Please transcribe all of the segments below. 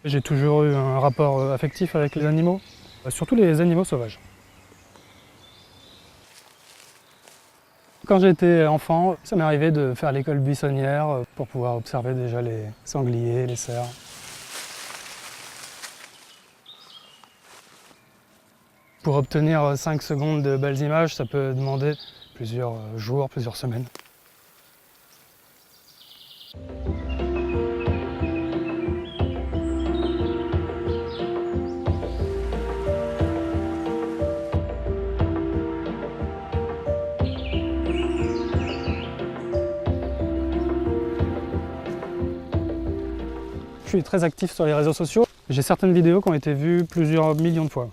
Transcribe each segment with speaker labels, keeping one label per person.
Speaker 1: J'ai toujours eu un rapport affectif avec les animaux, surtout les animaux sauvages. Quand j'étais enfant, ça m'est arrivé de faire l'école buissonnière pour pouvoir observer déjà les sangliers, les cerfs. Pour obtenir 5 secondes de belles images, ça peut demander plusieurs jours, plusieurs semaines. Je suis très actif sur les réseaux sociaux. J'ai certaines vidéos qui ont été vues plusieurs millions de fois.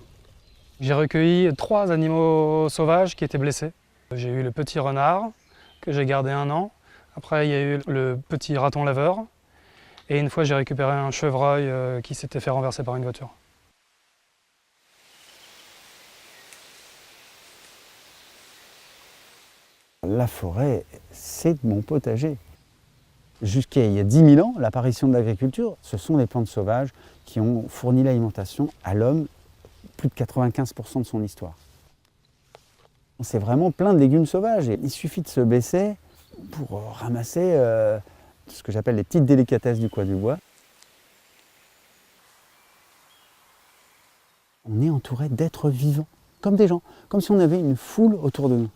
Speaker 1: J'ai recueilli 3 animaux sauvages qui étaient blessés. J'ai eu le petit renard, que j'ai gardé 1 an. Après, il y a eu le petit raton laveur. Et une fois, j'ai récupéré un chevreuil qui s'était fait renverser par une voiture.
Speaker 2: La forêt, c'est mon potager. Jusqu'à il y a 10 000 ans, l'apparition de l'agriculture, ce sont les plantes sauvages qui ont fourni l'alimentation à l'homme plus de 95% de son histoire. C'est vraiment plein de légumes sauvages. Et il suffit de se baisser pour ramasser ce que j'appelle les petites délicatesses du coin du bois. On est entouré d'êtres vivants, comme des gens, comme si on avait une foule autour de nous.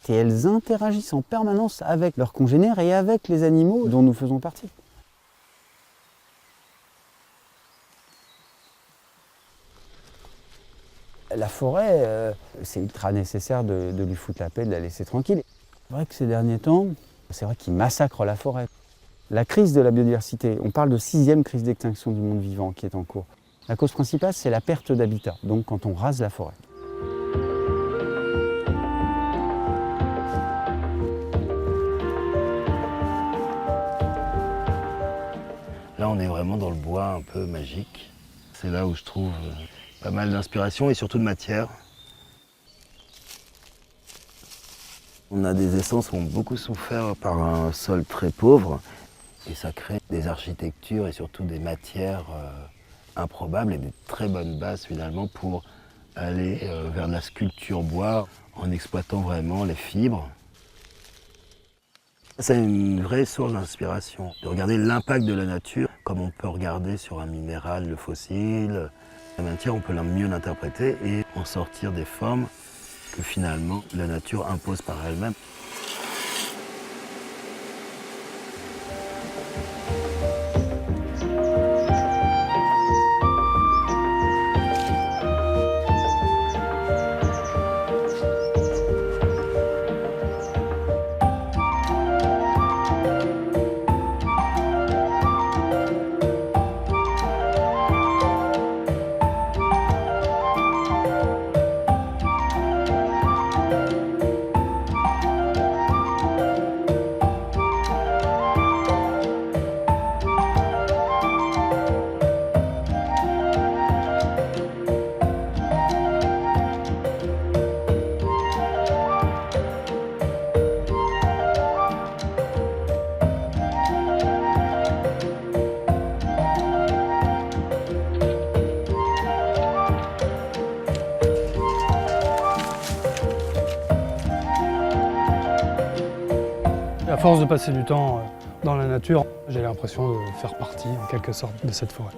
Speaker 2: Et elles interagissent en permanence avec leurs congénères et avec les animaux dont nous faisons partie. La forêt, c'est ultra nécessaire de lui foutre la paix, de la laisser tranquille. C'est vrai que ces derniers temps, c'est vrai qu'ils massacrent la forêt. La crise de la biodiversité, on parle de 6e crise d'extinction du monde vivant qui est en cours. La cause principale, c'est la perte d'habitat, donc quand on rase la forêt.
Speaker 3: Là, on est vraiment dans le bois un peu magique. C'est là où je trouve pas mal d'inspiration et surtout de matière. On a des essences qui ont beaucoup souffert par un sol très pauvre et ça crée des architectures et surtout des matières improbables et des très bonnes bases finalement pour aller vers de la sculpture bois en exploitant vraiment les fibres. C'est une vraie source d'inspiration, de regarder l'impact de la nature, comme on peut regarder sur un minéral, le fossile. La matière, on peut mieux l'interpréter et en sortir des formes que finalement la nature impose par elle-même.
Speaker 1: Et à force de passer du temps dans la nature, j'ai l'impression de faire partie en quelque sorte de cette forêt.